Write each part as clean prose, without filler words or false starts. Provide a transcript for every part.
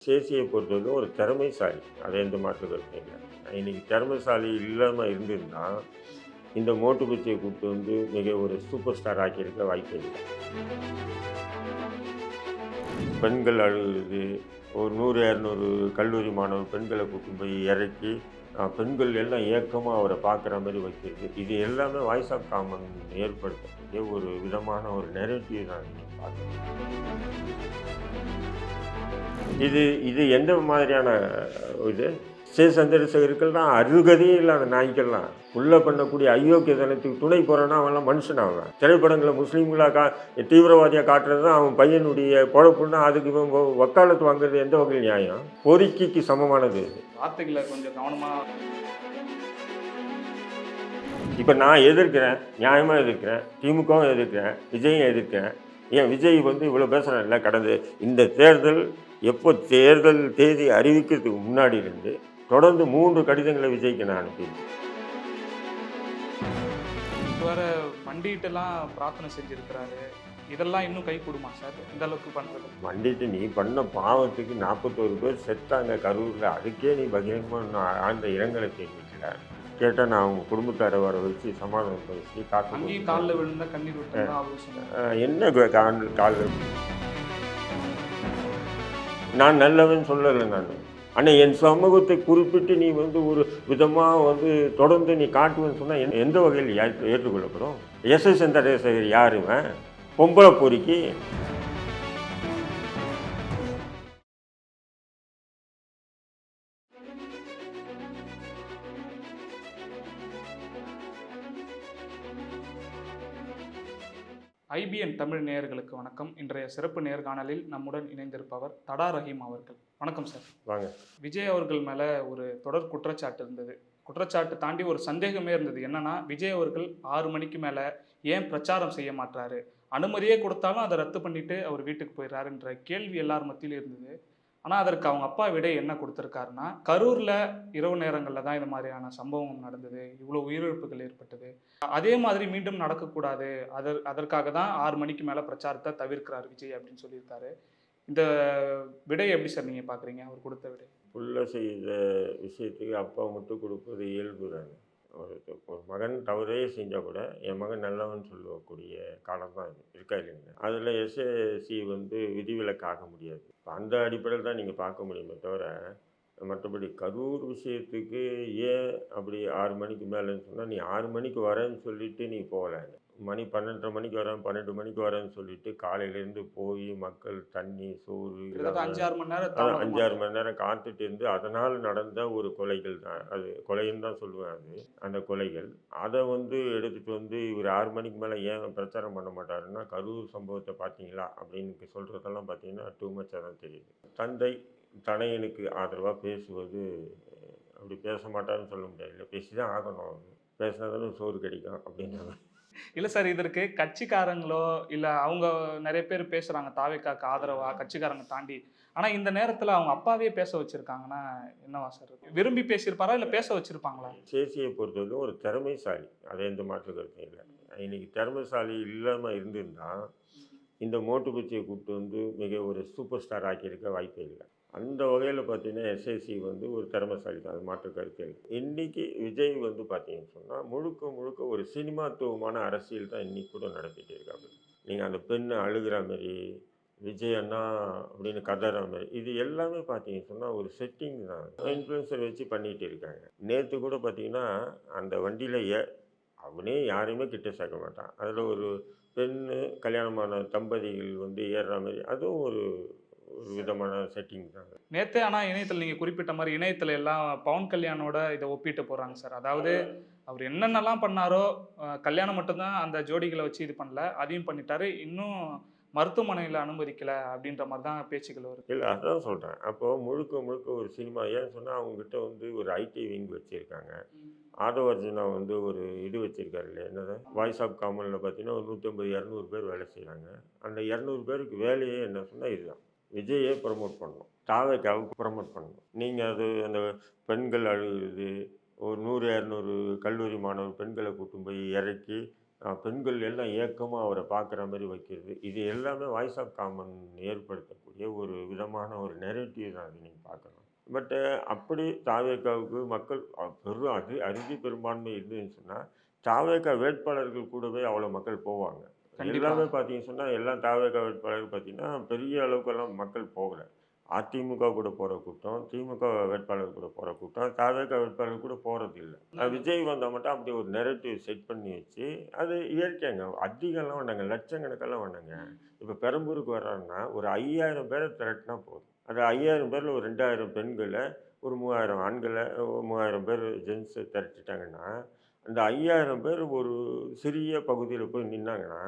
சேசியை பொறுத்தவரைக்கும் ஒரு திறமைசாலி. அது எந்த மாற்று கருத்தும் இல்ல. இன்னைக்கு திறமைசாலி இல்லாம இருந்திருந்தா, இந்த மோட்டு குச்சிய கூட்டு வந்து மிக ஒரு சூப்பர் ஸ்டார் ஆக்கியிருக்க வாய்ப்பே இல்ல. பெண்கள் அழுகுறது, ஒரு 100, 200 கல்லூரி மாணவ பெண்கள கூட்டின்னு போய் இறக்கி, பெண்கள் எல்லாம் ஏக்கமா அவர பார்க்குற மாரி வைக்கிறது. இது எல்லாமே வாய்ஸ் ஆஃப் காமன் ஏற்படுத்தக்கூடிய ஒரு விதமான ஒரு நெரேட்டிவ் தான் நீங்க பார்க்கணும். இது இது எந்த மாதிரியான இது? சந்திரசேகருக்கெல்லாம் அருகதையே இல்லாத நாய்க்கெல்லாம் உள்ள பண்ணக்கூடிய அயோக்கியத்தனத்துக்கு துணை போறான்னா அவன்லாம் மனுஷனா அவன்? திரைப்படங்களை முஸ்லீம்களா தீவிரவாதியா காட்டுறது தான் அவன் பையனுடைய பொழப்புன்னா அதுக்கு இவன் வக்காலத்து வாங்குறது எந்த வகையில் நியாயம்? பொறுக்கிக்கு சமமானது. வார்த்தைகளை கொஞ்சம் கவனமா. இப்ப நான் எதிர்க்கிறேன், நியாயமா எதிர்க்கிறேன், திமுகவும் எதிர்க்கிறேன், விஜயும் எதிர்க்கிறேன். ஏன் விஜய் வந்து இவ்வளவு பேசுறாருல்ல, கடந்த இந்த தேர்தல் எப்போ தேர்தல் தேதி அறிவிக்கிறதுக்கு முன்னாடி இருந்து தொடர்ந்து 3 கடிதங்களை விஜய்க்கு நான் அனுப்பியிருக்கேன். வேற மண்டிகிட்டெல்லாம் பிரார்த்தனை செஞ்சிருக்கிறாரு. இதெல்லாம் இன்னும் கை கொடுமா சார்? இந்த அளவுக்கு பண்றது? மண்டிட்டு நீ பண்ண பாவத்துக்கு 41 பேர் செத்தாங்க கரூரில். அதுக்கே நீ பகிரங்கமாக ஆழ்ந்த இரங்கலை தெரிவிக்கல. கேட்டால் நான் அவங்க குடும்பத்தாரை வர வச்சு சமாதானம் பேசி காசு அங்கேயும் காலில் விழுந்தா கண்ணீர் விட்டு அவர் சொன்னார். என்ன காலில் நான் நல்லவன் சொல்லலை நான். ஆனால் என் சமூகத்தை குறிப்பிட்டு நீ வந்து ஒரு விதமாக வந்து தொடர்ந்து நீ காட்டுவேன்னு சொன்னால் எந்த வகையில் ஏற்றுக்கொள்ளப்படும்? சந்திரசேகர் யாருவன்? பொம்பளை பொறுக்கி. IBN தமிழ் நேயர்களுக்கு வணக்கம். இன்றைய சிறப்பு நேர்காணலில் நம்முடன் இணைந்திருப்பவர் தடா ரஹீம் அவர்கள். வணக்கம் சார். வாங்க. விஜய் அவர்கள் மேலே ஒரு தொடர் குற்றச்சாட்டு இருந்தது. குற்றச்சாட்டு தாண்டி ஒரு சந்தேகமே இருந்தது. என்னன்னா, விஜய் அவர்கள் 6 மணிக்கு மேலே ஏன் பிரச்சாரம் செய்ய மாட்டாரு, அனுமதியே கொடுத்தாலும் அதை ரத்து பண்ணிட்டு அவர் வீட்டுக்கு போயிடுறாருன்ற கேள்வி எல்லார் மத்தியிலும் இருந்தது. ஆனால் அதற்கு அவங்க அப்பா விடை என்ன கொடுத்துருக்காருன்னா, கரூரில் இரவு நேரங்களில் தான் இது மாதிரியான சம்பவம் நடந்தது, இவ்வளோ உயிரிழப்புகள் ஏற்பட்டது, அதே மாதிரி மீண்டும் நடக்கக்கூடாது, அதற்காக தான் 6 மணிக்கு மேலே பிரச்சாரத்தை தவிர்க்கிறார் விஜய் அப்படின்னு சொல்லியிருக்காரு. இந்த விடை எப்படி சார் நீங்கள் பார்க்குறீங்க, அவர் கொடுத்த விடை? புள்ள செய்த விஷயத்துக்கு அப்பா மட்டும் கொடுப்பது இயல்பு தானே. ஒரு மகன் தவறே செஞ்சால் கூட என் மகன் நல்லவன் சொல்லக்கூடிய காலம் தான் இது இருக்கா இல்லைங்க. அதில் எஸ்எஸ்சி வந்து விதிவிலக்காக முடியாது. இப்போ அந்த அடிப்படையில் தான் நீங்கள் பார்க்க முடியுமே தவிர, மற்றபடி கரூர் விஷயத்துக்கு ஏன் அப்படி 6 மணிக்கு மேலேன்னு சொன்னால், நீ 6 மணிக்கு வரேன்னு சொல்லிவிட்டு நீ போகல. மணி 12:30 மணிக்கு வரேன், 12 மணிக்கு வரேன்னு சொல்லிட்டு காலையிலேருந்து போய் மக்கள் தண்ணி சோறு 5-6 மணி நேரம் 5-6 மணி நேரம் காத்துட்டு இருந்து அதனால் நடந்த ஒரு கொலைகள் தான் அது. கொலைன்னு தான் சொல்லுவேன் அது. அந்த கொலைகள் அதை வந்து எடுத்துகிட்டு வந்து இவர் 6 மணிக்கு மேலே ஏன் பிரச்சாரம் பண்ண மாட்டாருன்னா, கரூர் சம்பவத்தை பார்த்தீங்களா அப்படின்னு சொல்கிறதெல்லாம் பார்த்தீங்கன்னா டூ மச்சாக தான் தெரியுது. தந்தை தனையனுக்கு ஆதரவாக பேசுவது அப்படி பேச மாட்டாருன்னு சொல்ல முடியாது. இல்லை, பேசி தான் ஆகணும், பேசினா தானே சோறு கிடைக்கும் அப்படின்னாங்க. இல்லை சார், இதற்கு கட்சிக்காரங்களோ இல்லை அவங்க நிறைய பேர் பேசுகிறாங்க தாவேக்காக்கு ஆதரவாக கட்சிக்காரங்க தாண்டி. ஆனால் இந்த நேரத்தில் அவங்க அப்பாவே பேச வச்சுருக்காங்கன்னா என்னவா சார்? விரும்பி பேசியிருப்பாரா இல்லை பேச வச்சுருப்பாங்களா? சேசியை பொறுத்தவரைக்கும் ஒரு திறமைசாலி. அதை எந்த மாற்று கருத்தும் இல்லை. இன்னைக்கு திறமைசாலி இல்லாமல் இருந்திருந்தா, இந்த மோட்டு குச்சியை கூப்பிட்டு வந்து மிக ஒரு சூப்பர் ஸ்டார் ஆக்கியிருக்க வாய்ப்பே இல்லை. அந்த வகையில் பார்த்தீங்கன்னா எஸ்எஸ்சி வந்து ஒரு திறமைசாலி தான், அது மாற்று கருத்து இல்லை. இன்றைக்கி விஜய் வந்து பார்த்தீங்கன்னு சொன்னால் முழுக்க முழுக்க ஒரு சினிமாத்துவமான அரசியல் தான் இன்றைக்கி கூட நடத்திட்டு இருக்காங்க. நீங்கள் அந்த பெண்ணை அழுகிற மாதிரி, விஜய் அண்ணா அப்படின்னு கதற மாதிரி, இது எல்லாமே பார்த்தீங்கன்னு சொன்னால் ஒரு செட்டிங் தான். இன்ஃப்ளூயன்சர் வச்சு பண்ணிகிட்டு இருக்காங்க. நேற்று கூட பார்த்தீங்கன்னா அந்த வண்டியில் அவனே யாரையுமே கிட்ட சேர்க்க மாட்டான். அதில் ஒரு பெண்ணு கல்யாணமான தம்பதிகள் வந்து ஏறுற மாதிரி, அதுவும் ஒரு ஒரு விதமான செட்டிங் தான். நேற்றே ஆனால் இணையத்தில் நீங்கள் குறிப்பிட்ட மாதிரி இணையத்தில் எல்லாம் பவன் கல்யாணோட இதை ஒப்பிட்டு போகிறாங்க சார். அதாவது அவர் என்னென்னலாம் பண்ணாரோ, கல்யாணம் மட்டும்தான் அந்த ஜோடிகளை வச்சு இது பண்ணல, அதையும் பண்ணிட்டாரு, இன்னும் மருத்துவமனையில் அனுமதிக்கலை அப்படின்ற மாதிரி தான் பேச்சுக்கள் வருது. இல்லை, அதான் சொல்கிறேன். அப்போது முழுக்க முழுக்க ஒரு சினிமா. ஏன்னு சொன்னால் அவங்ககிட்ட வந்து ஒரு ஐடி விங் வச்சுருக்காங்க. ஆதவர்ஜுனா வந்து ஒரு இது வச்சுருக்காரு இல்லையா, என்னது வாய்ஸ் ஆஃப் காமனில் பார்த்தீங்கன்னா ஒரு 150-200 பேர் வேலை செய்கிறாங்க. அந்த 200 பேருக்கு வேலையே என்ன சொன்னால் இதுதான், விஜயே ப்ரமோட் பண்ணணும், தாவேக்காவுக்கு ப்ரமோட் பண்ணணும். நீங்கள் அது அந்த பெண்கள் அழுகுறது, ஒரு 100-200 கல்லூரி மாணவர் பெண்களை கூட்டும் போய் இறக்கி பெண்கள் எல்லாம் ஏக்கமாக அவரை பார்க்குற மாதிரி வைக்கிறது, இது எல்லாமே வாய்ஸ் ஆஃப் காமன் ஏற்படுத்தக்கூடிய இருக்கக்கூடிய ஒரு விதமான ஒரு நெரேட்டிவ் தான் அது நீங்கள் பார்க்கணும். பட்டு அப்படி தாவேகாவுக்கு மக்கள் பெரும் அறுதி பெரும்பான்மை இருந்துன்னு சொன்னால் தாவேகா வேட்பாளர்கள் கூடவே அவ்வளோ மக்கள் போவாங்க. கண்டிப்பா. எல்லாமே பார்த்தீங்கன்னு சொன்னால் எல்லாம் தாவேகா வேட்பாளர்கள் பார்த்தீங்கன்னா பெரிய அளவுக்கெல்லாம் மக்கள் போகல. அதிமுக கூட போகிற கூட்டம், திமுக வேட்பாளர் கூட போகிற கூட்டம், தாவேகா வேட்பாளர் கூட போகிறதில்ல. விஜய் வந்தால் மட்டும் அப்படி ஒரு நெரேட்டிவ் செட் பண்ணி வச்சு அது இயற்கைங்க. அதிகம்லாம் வேண்டாங்க, லட்சக்கணக்கெல்லாம் வேண்டாங்க. இப்போ பெரம்பூருக்கு வர்றாருன்னா ஒரு 5000 பேரை திரட்டினா போதும். அது 5000 பேரில் ஒரு 2000 பெண்களை, ஒரு 3000 ஆண்களை, 3000 பேர் ஜென்ஸை திரட்டிட்டாங்கன்னா, அந்த 5000 பேர் ஒரு சிறிய பகுதியில் போய் நின்னாங்கன்னா,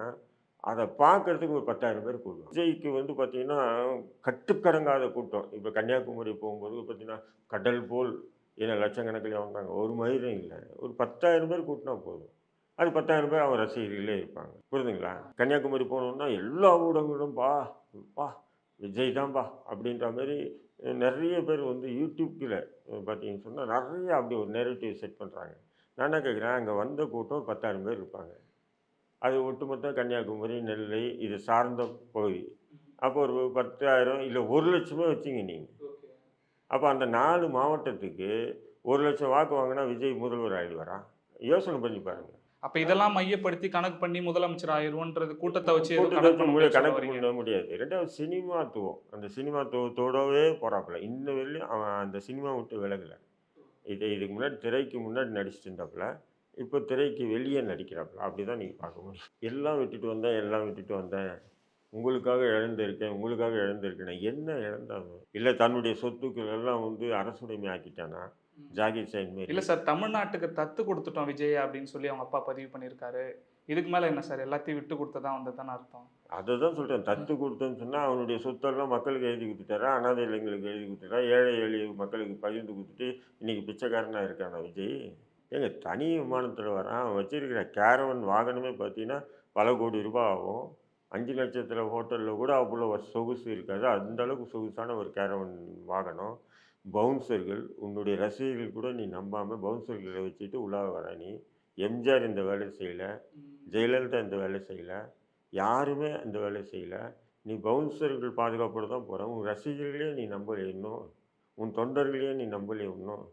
அத பார்க்கறதுக்கு ஒரு 10,000 பேர் கூடுவாங்க. விஜய்க்கு வந்து பார்த்தீங்கன்னா, கட்டுக்கடங்காத கூட்டம். இப்ப கன்னியாகுமரி போகும்போது பார்த்தீங்கன்னா, கடல் போல் லட்சக்கணக்கில வந்தாங்க. ஒரு மயிரும் இல்ல. ஒரு 10,000 பேர் கூட்டுனா போதும். அது 10,000 பேர் அவன் ரசிகர்களே இருப்பாங்க. புரியுதுங்களா? கன்னியாகுமரி போனோம்னா எல்லா ஊடகங்களும் "பா விஜய் தான்பா" அப்படின்ற மாரி நெறைய பேர் வந்து யூடியூப்ல பார்த்தீங்கன்னு சொன்னா, நெறைய அப்படி ஒரு நேரேட்டிவ் செட் பண்றாங்க. நான் என்ன கேட்கிறேன், அங்க வந்த கூட்டம் 10,000 பேர் இருப்பாங்க. அது ஒட்டுமொத்த கன்னியாகுமரி, நெல்லை இது சார்ந்த பகுதி. அப்போ ஒரு 10,000 இல்ல 1,00,000 வச்சுங்க நீங்க. அப்போ அந்த 4 மாவட்டத்துக்கு 1,00,000 வாக்கு வாங்குனா விஜய் முதல்வர் ஆயிடுவாரா? யோசனை பண்ணி பாருங்க. அப்ப இதெல்லாம் மையப்படுத்தி கணக்கு பண்ணி முதலமைச்சர் ஆயிருவோன்றது கூட்டத்த வச்சு எதுவும் கூட்டத்த கணக்கு வச்சு பண்ண முடியாதுன்னு சொல்ல கணக்கு வர்றீங்க. பண்ண முடியாது. 2வது சினிமாத்துவம். அந்த சினிமாத்துவத்தோடவே போறாப்புல. இன்ன வரையிலும் அவன் அந்த சினிமா விட்டு விலகல. இதுக்கு முன்னாடி திரைக்கு முன்னாடி நடிச்சுட்டு இருந்தாப்புல. இப்போ திரைக்கு வெளியே நடிக்கிறாப்புல. அப்படிதான் நீங்க பார்க்க முடியும். எல்லாம் விட்டுட்டு வந்தேன், எல்லாம் விட்டுட்டு வந்தேன். உங்களுக்காக இழந்திருக்கேன், உங்களுக்காக இழந்திருக்கேன். என்ன இழந்தான் அவன்? இல்ல தன்னுடைய சொத்துக்கள் எல்லாம் வந்து அரசுடைமை ஆக்கிட்டானா? ஜாகீர் சைன் மாரி. இல்ல சார், தமிழ்நாட்டுக்கு தத்து குடுத்துட்டோம் விஜய் அப்படின்னு சொல்லி அவங்க அப்பா பதிவு பண்ணியிருக்காரு. இதுக்கு மேல என்ன சார்? எல்லாத்தையும் விட்டு குடுத்ததா வந்ததுதானே அர்த்தம். அததான் சொல்றேன். தத்து குடுத்தேன்னு சொன்னா, அவனுடைய சொத்தெல்லாம் மக்களுக்கு எழுதி குடுத்துட்டாரா? அனாதை இல்லங்களுக்கு எழுதி குடுத்துட்டாரா? ஏழை எளிய மக்களுக்கு பகிர்ந்து குடுத்துட்டு, இன்னைக்கு பிச்சைக்காரனா இருக்கானா விஜய்? ஏங்க தனி விமானத்தில வரான். அவன் வச்சிருக்கிற கேரவன் வாகனமே பார்த்தீங்கன்னா, பல கோடி ரூபாய் ஆகும். 5 நட்சத்திர ஹோட்டல்ல கூட அவ்வளோ சொகுசு இருக்காது. அந்த அளவுக்கு சொகுசான ஒரு கேரவன் வாகனம். பவுன்சர்கள், உன்னுடைய ரசிகர்கள் கூட நீ நம்பாம பவுன்சர்கள வச்சுட்டு உலா வர நீ. எம்ஜிஆர் இந்த வேலை செய்யல. ஜெயலலிதா இந்த வேலை செய்யல. யாருமே அந்த வேலைய செய்யல. நீ பவுன்சர்கள் பாதுகாப்போட தான் போற. உன் ரசிகர்களே நீ நம்பலையே இன்னும். உன் தொண்டர்களையே நீ நம்பலையே இன்னும்.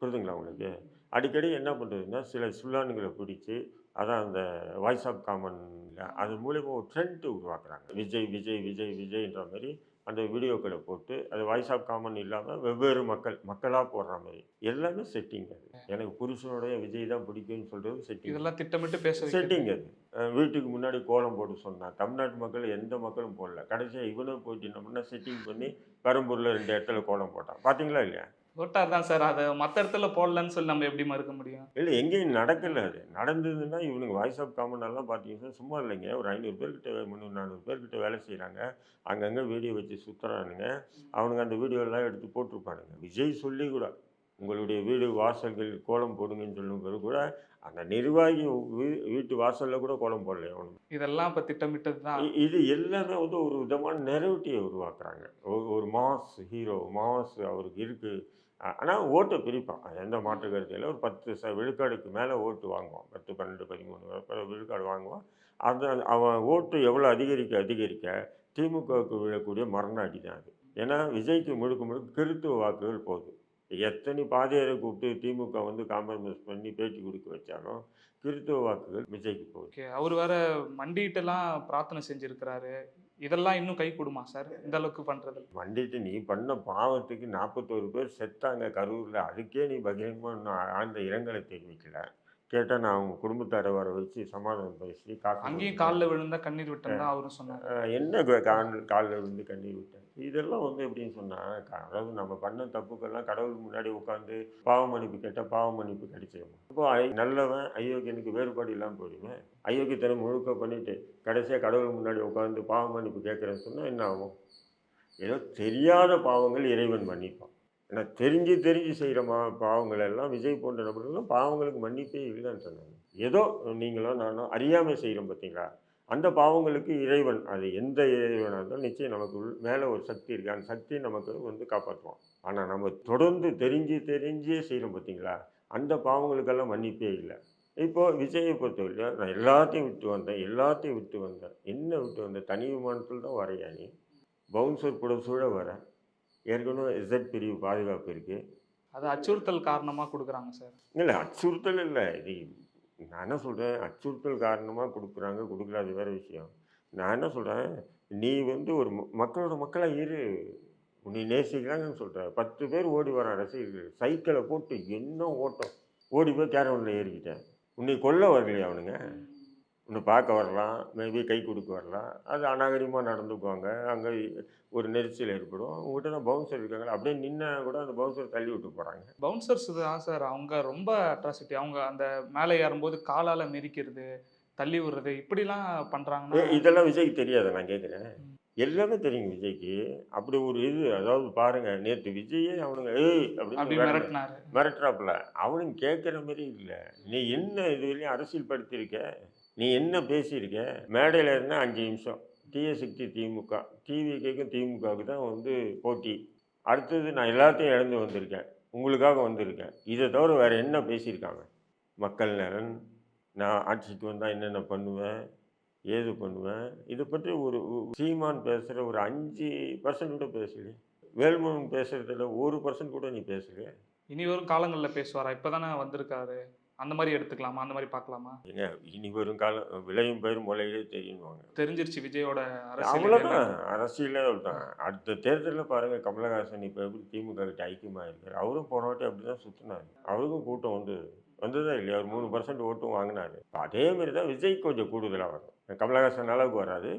புரியுதுங்களா உங்களுக்கு? அடிக்கடி என்ன பண்றதுன்னா, சில சுள்ளானுங்கள பிடிச்சு, அதான் அந்த வாய்ஸ் ஆஃப் காமன்ல அது மூலியமா ஒரு ட்ரெண்ட் உருவாக்குறாங்க. விஜய், விஜய், விஜய், விஜய்ன்ற மாரி அந்த வீடியோக்கள போட்டு, அது வாய்ஸ் ஆஃப் காமன் இல்லாம வெவ்வேறு மக்களா போடுற மாரி. எல்லாமே செட்டிங் அது. எனக்கு புருஷனுடைய விஜய் தான் பிடிக்கும்னு சொல்றது செட்டிங். இதெல்லாம் திட்டமிட்டு பேச வைக்கிறது. செட்டிங் அது. வீட்டுக்கு முன்னாடி கோலம் போட சொன்னா. தமிழ்நாட்டு மக்கள் எந்த மக்களும் போடல. கடைசியா இவனும் போயிட்டு என்ன பண்ணான், செட்டிங் பண்ணி பெரம்பூர்ல 2 இடத்துல கோலம் போட்டான். பார்த்தீங்களா இல்லையா? போட்டார் தான் சார். அத மத்த இடத்துல போடலன்னு சொல்லி நம்ம எப்படி மறுக்க முடியும்? இல்ல எங்கேயும் நடக்கல அது. நடந்ததுன்னா இவனுங்க வாய்ஸ் ஆஃப் காமன் எல்லாம் பார்த்தீங்கன்னா, சும்மா இல்லைங்க. ஒரு 500 பேர்கிட்ட 300, 400 பேர்கிட்ட வேலை செய்றாங்க. அங்கங்க வீடியோ வச்சு சுத்துறானுங்க. அவனுங்க அந்த வீடியோலாம் எடுத்து போட்டுருப்பானுங்க. விஜய் சொல்லி கூட, உங்களுடைய வீடு வாசல்கள் கோலம் போடுங்கன்னு சொல்லும்போது கூட, அந்த நிர்வாகி வீட்டு வாசல்ல கூட கோலம் போடலையா அவனுங்க. இதெல்லாம் இப்ப திட்டமிட்டது தான். இது எல்லாமே வந்து ஒரு விதமான நெரேட்டிவ உருவாக்குறாங்க. ஒரு மாஸ் ஹீரோ, மாஸ் அவருக்கு இருக்கு. ஆனா ஓட்ட பிரிப்பான். அது எந்த மாற்று கருத்து இல்ல. ஒரு 10 விழுக்காடுக்கு மேல ஓட்டு வாங்குவான். 10, 12, 13 விழுக்காடு வாங்குவான். அந்த அவன் ஓட்டு எவ்வளோ அதிகரிக்க திமுகவுக்கு விழக்கூடிய மரண அடி தான் அது. ஏன்னா விஜய்க்கு முழுக்க முழுக்க கிறித்துவ வாக்குகள் போகுது. எத்தனை பாதியரை கூப்பிட்டு திமுக வந்து காம்ப்ரமைஸ் பண்ணி பேட்டி கொடுக்க வச்சாலும், கிறித்துவ வாக்குகள் விஜய்க்கு போகுது. ஓகே. அவரு வேற மண்டியிட்டுலாம் பிரார்த்தனை செஞ்சிருக்கிறாரு. இதெல்லாம் இன்னும் கைகூடுமா சார்? இந்த அளவுக்கு பண்றது? மண்டிட்டு நீ பண்ண பாவத்துக்கு 41 பேர் செத்தாங்க கரூர்ல. அதுக்கே நீ பகிரங்கமா இன்னும் ஆழ்ந்த இரங்கலை தெரிவிக்கல. கேட்டா நான் அவங்க குடும்பத்தாரை வர வச்சு சமாதானம் பேசி காசு அங்கேயும் கொடுத்துட்டேன். கால்ல விழுந்தா கண்ணீர் விட்டேன்னு தான் அவரும் சொன்னாரு. என்ன காலில் விழுந்து கண்ணீர் விட்டேன். இதெல்லாம் வந்து எப்படின்னு சொன்னா, அதாவது நம்ம பண்ண தப்புக்கெல்லாம் கடவுள் முன்னாடி உட்காந்து பாவ மன்னிப்பு கேட்டா பாவ மன்னிப்பு கிடைச்சிருமா? இப்போ நல்லவன் அயோக்கியனுக்கு வேறுபாடு இல்லாமல் போயிடுமே. அயோக்கியத்தனம் முழுக்க பண்ணிட்டு கடைசியா கடவுள் முன்னாடி உட்காந்து பாவ மன்னிப்பு கேட்குறேன்னு சொன்னா என்ன ஆகும்? ஏதோ தெரியாத பாவங்கள் இறைவன் மன்னிப்பான். ஏன்னா தெரிஞ்சு செய்கிற பாவங்கள் எல்லாம் விஜய் போன்ற நபர்கள்லாம் பாவங்களுக்கு மன்னிப்பே இல்லைன்னு சொன்னாங்க. ஏதோ நீங்களோ நானோ அறியாமல் செய்கிறோம் பார்த்தீங்களா? அந்த பாவங்களுக்கு இறைவன் அது எந்த இறைவனாக இருந்தாலும் நிச்சயம் நமக்கு மேலே ஒரு சக்தி இருக்குது. அந்த சக்தி நமக்கு வந்து காப்பாற்றுவான். ஆனால் நம்ம தொடர்ந்து தெரிஞ்சே செய்கிறோம் பார்த்தீங்களா? அந்த பாவங்களுக்கெல்லாம் மன்னிப்பே இல்லை. இப்போது விஜயை பொறுத்தவரைக்கும் நான் எல்லாத்தையும் விட்டு வந்தேன். என்ன விட்டு வந்தேன்? தனி விமானத்தில் தான் வரையா நீ? பவுன்சர் கூட சூழ வர ஏற்கனவே இசட் பிரிவு பாதுகாப்பு இருக்குது. அது அச்சுறுத்தல் காரணமாக கொடுக்குறாங்க சார். இல்லை அச்சுறுத்தல் இல்லை, இது நான் என்ன சொல்கிறேன், அச்சுறுத்தல் காரணமாக கொடுக்குறாது வேறு விஷயம். நான் என்ன சொல்கிறேன், நீ வந்து ஒரு மக்களோட மக்களாக இரு, உன்னை நேசிக்கிறாங்கன்னு சொல்கிறேன். 10 பேர் ஓடி வரான் ரசிகர்கள், சைக்கிளை போட்டு என்ன ஓட்டம், ஓடி போய் கேரவனில் ஏறிக்கிட்டேன். உன்னை கொல்ல வரலையா அவனுங்க? உன்னை பார்க்க வரலாம், மேபி கை கொடுக்க வரலாம், அது அநாகரிகமாக நடந்துக்குவாங்க, அங்கே ஒரு நெரிசல் ஏற்படும். உங்கள்கிட்ட தான் பவுன்சர் இருக்காங்களா, அப்படியே நின்னா கூட அந்த பவுன்சர் தள்ளி விட்டு போகிறாங்க. பவுன்சர்ஸ் தான் சார், அவங்க ரொம்ப அட்ராசிட்டி. அவங்க அந்த மேலே ஏறும்போது காலால் மிதிக்கிறது, தள்ளி விடுறது, இப்படிலாம் பண்ணுறாங்கன்னா இதெல்லாம் விஜய்க்கு தெரியாது. நான் கேட்குறேன், எல்லாமே தெரியும் விஜய்க்கு. அப்படி ஒரு இது, அதாவது பாருங்க, நேற்று விஜயே அவனுங்க ஏய் அப்படி அப்படின்னு மிரட்டினாரு. மிரட்டுறாப்புல, அவனுங்க கேட்குற மாதிரி இல்லை. நீ என்ன இது வரையும் அரசியல் படுத்தியிருக்க, நீ என்ன பேசியிருக்க, மேடையில் இருந்தால் 5 நிமிஷம் டிஎஸ்சிக்கு திமுக, டிவிக்கும் திமுகவுக்கு தான் வந்து போட்டி, அடுத்தது நான் எல்லாத்தையும் இழந்து வந்திருக்கேன், உங்களுக்காக வந்திருக்கேன், இதை தவிர வேறு என்ன பேசியிருக்காங்க? மக்கள் நலன், நான் ஆட்சிக்கு வந்தால் என்னென்ன பண்ணுவேன், ஏது பண்ணுவேன், இதை பற்றி ஒரு சீமான் பேசுகிற ஒரு 5% கூட பேசலையே. வேல்முருகன் பேசுகிறதுல 1% கூட நீ பேசலையே. இனி வரும் காலங்களில் பேசுவாரா? இப்போ தானே வந்திருக்காரு, அந்த மாதிரி எடுத்துக்கலாமா, அந்த மாதிரி பார்க்கலாமா? ஏங்க இனி வரும் காலம் விளையும் பயிர் முளையிலே தெரியுவாங்க. தெரிஞ்சிருச்சு விஜயோட அரசியல் அவ்வளோதான், அரசியலே தான். அடுத்த தேர்தலில் பாருங்கள், கமலஹாசன் இப்போ எப்படி திமுக கிட்ட ஐக்கியமாக இருக்கார். அவரும் போன வாட்டி அப்படி தான் சுற்றினார், அவருக்கும் கூட்டம் வந்ததா இல்லையா, ஒரு 3% ஓட்டும் வாங்கினார். அதே மாதிரி தான் விஜய்க்கு கொஞ்சம் கூடுதலாக வரும், கமலஹாசன் அளவுக்கு வராது,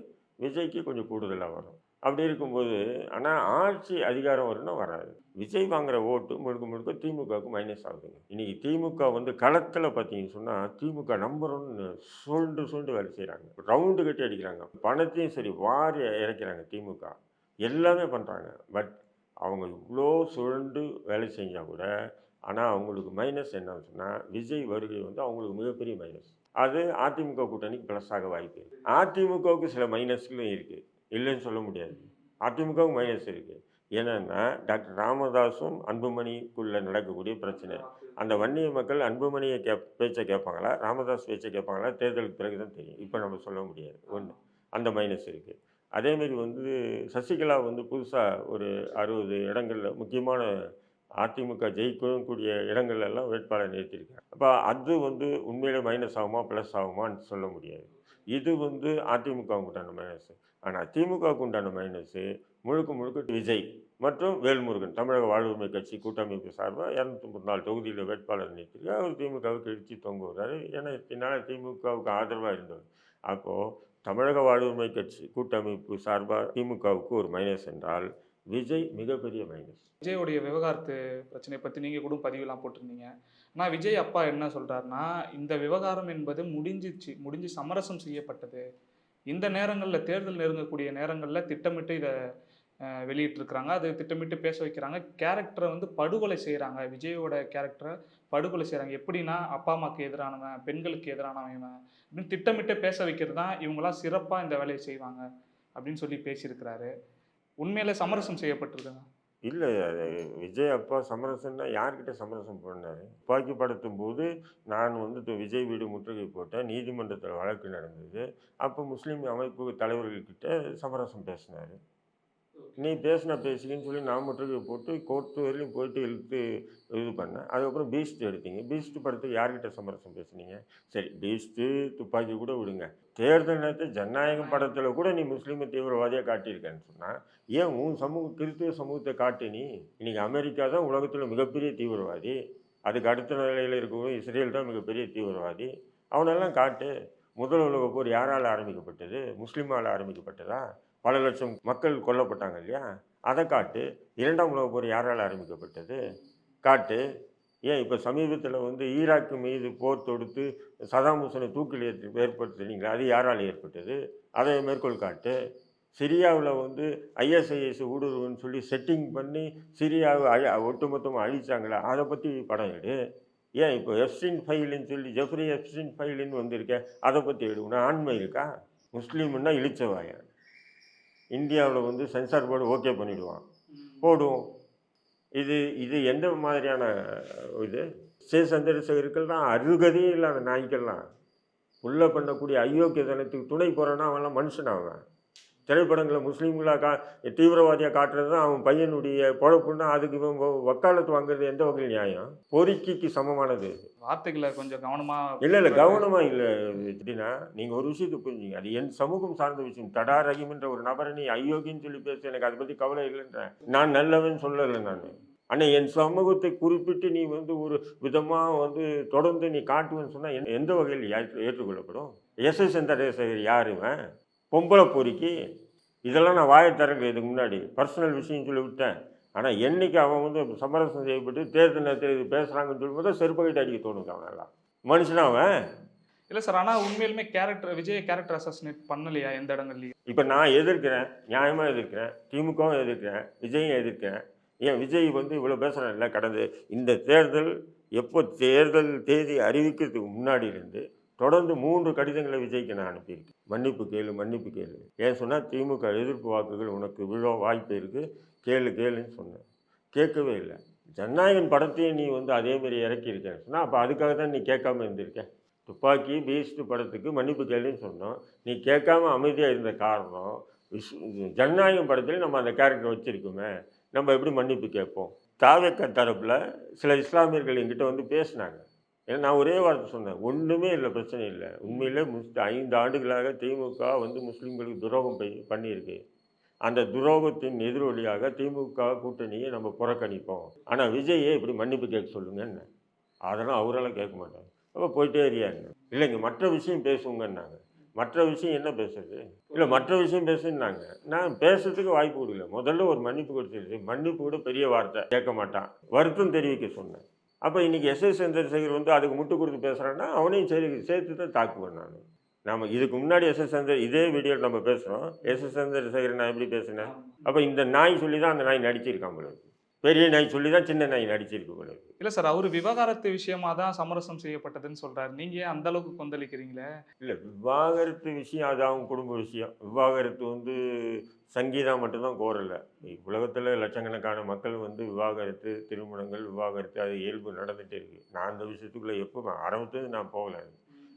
விஜய்க்கு கொஞ்சம் கூடுதலாக வரும். அப்படி இருக்கும்போது, ஆனால் ஆட்சி அதிகாரம் வரும்னா வராது. விஜய் வாங்குற ஓட்டு முழுக்க முழுக்க திமுகவுக்கு மைனஸ் ஆகுதுங்க. இன்றைக்கி திமுக வந்து களத்தில் பார்த்தீங்கன்னு சொன்னால், திமுக நம்பர் 1 சுருண்டு வேலை செய்கிறாங்க, ரவுண்டு கட்டி அடிக்கிறாங்க, பணத்தையும் சரி வாரி இறைக்கிறாங்க. திமுக எல்லாமே பண்ணுறாங்க. பட் அவங்க இவ்வளோ சுழண்டு வேலை செஞ்சால் கூட, ஆனால் அவங்களுக்கு மைனஸ் என்னன்னு சொன்னால், விஜய் வருகை வந்து அவங்களுக்கு மிகப்பெரிய மைனஸ். அது அதிமுக கூட்டணிக்கு ப்ளஸ் ஆக வாய்ப்பு இருக்குது. அதிமுகவுக்கு சில மைனஸ்களும் இருக்குது, இல்லைன்னு சொல்ல முடியாது. அதிமுகவும் மைனஸ் இருக்குது. என்னென்னா, டாக்டர் ராமதாஸும் அன்புமணிக்குள்ளே நடக்கக்கூடிய பிரச்சனை. அந்த வன்னிய மக்கள் அன்புமணியை பேச்சை கேட்பாங்களா, ராமதாஸ் பேச்சை கேட்பாங்களா, தேர்தலுக்கு பிறகு தான் தெரியும். இப்போ நம்ம சொல்ல முடியாது. ஒன்று அந்த மைனஸ் இருக்குது. அதேமாரி வந்து சசிகலா வந்து புதுசாக ஒரு 60 இடங்களில் முக்கியமான அதிமுக ஜெயிக்கக்கூடிய இடங்கள்லாம் வேட்பாளர் நிறுத்தியிருக்காங்க. அப்போ அது வந்து உண்மையிலே மைனஸ் ஆகுமா ப்ளஸ் ஆகுமான்னு சொல்ல முடியாது. இது வந்து அதிமுகவுக்கு உண்டான மைனஸு. ஆனால் திமுகவுக்கு உண்டான மைனஸு முழுக்க விஜய் மற்றும் வேல்முருகன் தமிழக வாழ்வுரிமை கட்சி கூட்டமைப்பு சார்பாக 234 தொகுதியில் வேட்பாளர் நிறுத்திருக்காரு. அவர் திமுகவுக்கு இழுச்சி தொங்குகிறாரு. ஏன்னா இதனால் திமுகவுக்கு ஆதரவாக இருந்தவர். அப்போது தமிழக வாழ்வுரிமை கட்சி கூட்டமைப்பு சார்பாக திமுகவுக்கு ஒரு மைனஸ் என்றால், விஜய் மிகப்பெரிய மைனஸ். விஜயோடைய விவகாரத்து பிரச்சனையை பற்றி நீங்கள் கூட பதிவுலாம் போட்டிருந்தீங்க. ஆனால் விஜய் அப்பா என்ன சொல்கிறாருன்னா, இந்த விவகாரம் என்பது முடிஞ்சு சமரசம் செய்யப்பட்டது. இந்த நேரங்களில் தேர்தல் நெருங்கக்கூடிய நேரங்களில் திட்டமிட்டு இதை வெளியிட்டிருக்கிறாங்க, அது திட்டமிட்டு பேச வைக்கிறாங்க, கேரக்டரை வந்து படுகொலை செய்கிறாங்க, விஜயோட கேரக்டரை படுகொலை செய்கிறாங்க. எப்படின்னா, அப்பா அம்மாவுக்கு எதிரானவன், பெண்களுக்கு எதிரானவன் அப்படின்னு திட்டமிட்டு பேச வைக்கிறது தான் இவங்களாம் சிறப்பாக இந்த வேலையை செய்வாங்க அப்படின்னு சொல்லி பேசியிருக்கிறாரு. உண்மையிலே சமரசம் செய்யப்பட்டிருக்காங்க? இல்லை, விஜய் அப்பா சமரசம்னா யார்கிட்ட சமரசம் பண்ணார்? துப்பாக்கி படுத்தும் போது நான் வந்து விஜய் வீடு முற்றுகை போட்டேன், நீதிமன்றத்தில் வழக்கு நடந்தது. அப்போ முஸ்லீம் அமைப்பு தலைவர்கள்கிட்ட சமரசம் பேசினார். நீ பேசிக்கின்னு சொல்லி நான் முற்றுகை போட்டு கோர்ட்டு வரையிலும் போயிட்டு இழுத்து இது பண்ணேன். அதுக்கப்புறம் பீஸ்ட் எடுத்தீங்க. பீஸ்ட் படத்துக்கு யார்கிட்ட சமரசம் பேசுனீங்க? சரி, பீஸ்ட்டு துப்பாக்கி கூட விடுங்க, தேர்தல் நேரத்தில் ஜனநாயகம் படத்தில் கூட நீ முஸ்லீமை தீவிரவாதியாக காட்டியிருக்கேன்னு சொன்னால், ஏன் உன் கிறிஸ்துவ சமூகத்தை காட்டு? நீ இன்றைக்கி அமெரிக்கா தான் உலகத்தில் மிகப்பெரிய தீவிரவாதி, அதுக்கு அடுத்த நிலையில் இருக்கவும் இஸ்ரேல் தான் மிகப்பெரிய தீவிரவாதி, அவனெல்லாம் காட்டு. முதல் உலக போர் யாரால் ஆரம்பிக்கப்பட்டது? முஸ்லீமால் ஆரம்பிக்கப்பட்டதா? பல லட்சம் மக்கள் கொல்லப்பட்டாங்க இல்லையா? அதை காட்டு. 2ஆம் உலக போர் யாரால் ஆரம்பிக்கப்பட்டது? காட்டு. ஏன் இப்போ சமீபத்தில் வந்து ஈராக்கு மீது போர் தொடுத்து சதாம் ஹுசனை தூக்கில் ஏற்படுத்துனீங்களா, அது யாரால் ஏற்பட்டது? அதை மேற்கோள் காட்டு. சிரியாவில் வந்து ஐஎஸ்ஐஎஸ் ஊடுருவுன்னு சொல்லி செட்டிங் பண்ணி சிரியாவை ஒட்டுமொத்தமாக அழிச்சாங்களா, அதை பற்றி படம் எடு. ஏன் இப்போ எப்ஸ்டீன் ஃபைலுன்னு சொல்லி ஜெஃப்ரி எப்ஸ்டீன் ஃபைலுன்னு வந்திருக்கேன், அதை பற்றி எடுக்கணும். ஆண்மை இருக்கா? முஸ்லீம்னா இழிச்சவாயா. இந்தியாவில் வந்து சென்சார் போர்டு ஓகே பண்ணிவிடுவான், போடுவோம். இது எந்த மாதிரியான இது? சந்திரசேகருக்கெல்லாம் அருகதையே இல்லாத நாய்க்கெல்லாம் உள்ள பண்ணக்கூடிய அயோக்கியதனத்துக்கு துணை போகிறேன்னா அவன்லாம் மனுஷனாவன். திரைப்படங்களை முஸ்லீம்களாக தீவிரவாதியாக காட்டுறது தான் அவன் பையனுடைய பொழப்புன்னா அதுக்கு இவன் வக்காலத்து வாங்குறது எந்த வகையில் நியாயம்? பொறுக்கிக்கு சமமானது. வார்த்தைகளை கொஞ்சம் கவனமா இல்லை கவனமாக இல்லை. எப்படின்னா நீங்கள் ஒரு விஷயத்தை புரிஞ்சுங்க, அது என் சமூகம் சார்ந்த விஷயம். தடா ரஹீம்ன்ற ஒரு நபரை நீ அயோக்கின்னு சொல்லி பேச எனக்கு அதை பற்றி கவலை இல்லைன்றேன். நான் நல்லவன் சொல்லலை நான். ஆனால் என் சமூகத்தை குறிப்பிட்டு நீ ஒரு விதமாக தொடர்ந்து நீ காட்டுவேன்னு சொன்னால் எந்த வகையில் ஏற்றுக்கொள்ளப்படும்? எஸ்எஸ் சந்திரசேகர் யாருவன்? பொம்பளை பொறுக்கி. இதெல்லாம் நான் வாயை திறக்கல இதுக்கு முன்னாடி, பர்சனல் விஷயம் சொல்லி விட்டேன். ஆனால் என்னைக்கு அவன் சமரசம் செய்யப்பட்டு தேர்தல் நேரத்தில் இது பேசுகிறாங்கன்னு சொல்லும்போது செருப்பகிட்டு அடிக்க தோணுது. அவனெல்லாம் மனுஷனா அவன்? இல்லை சார், ஆனால் உண்மையிலுமே விஜய் கேரக்டர் அசாசினேட் பண்ணலையா எந்த இடங்கள்லையும்? இப்போ நான் எதிர்க்கிறேன், நியாயமாக எதிர்க்கிறேன், திமுகவும் எதிர்க்கிறேன், விஜயும் எதிர்க்கிறேன். ஏன் விஜய் இவ்வளோ பேசுகிறான்ல, கடந்த இந்த தேர்தல் எப்போ தேர்தல் தேதி அறிவிக்கிறதுக்கு முன்னாடியிலேருந்து தொடர்ந்து 3 கடிதங்களை விஜய்க்கு நான் அனுப்பியிருக்கேன். மன்னிப்பு கேளு, மன்னிப்பு கேளு. ஏன் சொன்னால் திமுக எதிர்ப்பு வாக்குகள் உனக்கு விழ வாய்ப்பு இருக்குது, கேளுன்னு சொன்னேன். கேட்கவே இல்லை. ஜனநாயகன் படத்தையும் நீ அதேமாரி இறக்கியிருக்கேன்னு சொன்னால் அப்போ அதுக்காக தான் நீ கேட்காம இருந்திருக்க. துப்பாக்கி பீஸ்ட் படத்துக்கு மன்னிப்பு கேளுன்னு சொன்னோம், நீ கேட்காம அமைதியாக இருந்த காரணம் ஜனநாயகம் படத்தில் நம்ம அந்த கேரக்டர் வச்சுருக்கோமே, நம்ம எப்படி மன்னிப்பு கேட்போம்? தாவேக்கா தரப்பில் சில இஸ்லாமியர்கள் என்கிட்ட பேசினாங்க. ஏன்னா நான் ஒரே வார்த்தை சொன்னேன், ஒன்றுமே இல்லை, பிரச்சனை இல்லை. உண்மையிலே 5 ஆண்டுகளாக திமுக முஸ்லீம்களுக்கு துரோகம் பண்ணியிருக்கு. அந்த துரோகத்தின் எதிரொலியாக திமுக கூட்டணியை நம்ம புறக்கணிப்போம். ஆனால் விஜயை இப்படி மன்னிப்பு கேட்க சொல்லுங்கன்னு. அதெல்லாம் அவரால் கேட்க மாட்டாங்க. அப்போ போயிட்டே இருக்காங்க. இல்லைங்க மற்ற விஷயம் பேசுங்கன்னாங்க. மற்ற விஷயம் என்ன பேசுறது? இல்லை மற்ற விஷயம் பேசுனாங்க. நான் பேசுறதுக்கு வாய்ப்பு கொடுக்கல. முதல்ல ஒரு மன்னிப்பு கொடுத்துருச்சு. மன்னிப்பு கூட பெரிய வார்த்தை, கேட்க மாட்டான். வருத்தம் தெரிவிக்க சொன்னேன். அப்போ இன்றைக்கி எஸ்எஸ் சந்திரசேகர் அதுக்கு முட்டு கொடுத்து பேசுகிறான்னா அவனையும் சேர்த்து தான் தாக்குவேன் நான். நம்ம இதுக்கு முன்னாடி இதே வீடியோவில் நம்ம பேசுகிறோம். எஸ்எஸ் சந்திரசேகர் நான் எப்படி பேசினேன்? அப்போ இந்த நாய் சொல்லி தான் அந்த நாய் நடிச்சிருக்கான் போல. பெரிய நாய் சொல்லி தான் சின்ன நாய் நடிச்சிருக்கு போல. இல்லை சார், அவர் விவாகரத்து விஷயமா தான் சமரசம் செய்யப்பட்டதுன்னு சொல்கிறார். நீங்கள் ஏன் அந்த அளவுக்கு கொந்தளிக்கிறீங்களே? இல்லை விவாகரத்து விஷயம் அது அவங்க குடும்ப விஷயம். விவாகரத்து சங்கீதா மட்டும்தான் கோரலை. உலகத்தில் லட்சக்கணக்கான மக்கள் விவாகரத்து, திருமணங்கள், விவாகரத்து அது இயல்பு நடந்துகிட்டே இருக்குது. நான் அந்த விஷயத்துக்குள்ளே எப்போ ஆரம்பத்துலேருந்து நான் போகலை.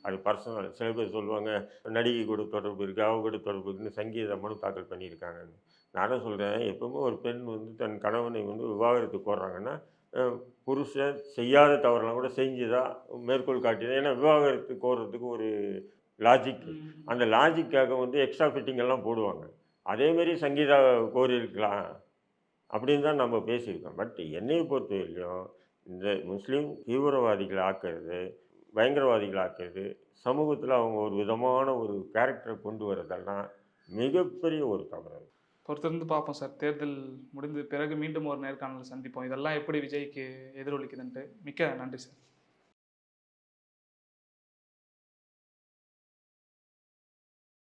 அது பர்சனல். சில பேர் சொல்லுவாங்க நடிகை கூட தொடர்பு இருக்குது, அவ கூட தொடர்பு இருக்குன்னு சங்கீதா மனு தாக்கல் பண்ணியிருக்காங்கன்னு. நானும் சொல்கிறேன், எப்பவுமே ஒரு பெண் தன் கணவனை விவாகரத்து கோர்றாங்கன்னா புருஷன் செய்யாத தவறெல்லாம் கூட செஞ்சுதான் மேற்கோள் காட்டிதான். ஏன்னா விவாகரத்து கோர்றதுக்கு ஒரு லாஜிக், அந்த லாஜிக்காக எக்ஸ்ட்ரா ஃபிட்டிங் எல்லாம் போடுவாங்க. அதேமாரி சங்கீதா கோரியிருக்கலாம் அப்படின்னு தான் நம்ம பேசியிருக்கோம். பட் என்னை பொறுத்தவரையிலையும் இந்த முஸ்லீம் தீவிரவாதிகளை ஆக்கிறது, பயங்கரவாதிகள் ஆக்கிறது, சமூகத்தில் அவங்க ஒரு விதமான ஒரு கேரக்டரை கொண்டு வரதெல்லாம் மிகப்பெரிய ஒரு தவறு. பொறுத்திருந்து பார்ப்போம் சார். தேர்தல் முடிந்த பிறகு மீண்டும் ஒரு நேர்காணல் சந்திப்போம். இதெல்லாம் எப்படி விஜய்க்கு எதிரொலிக்குதுன்ட்டு. மிக்க நன்றி சார்.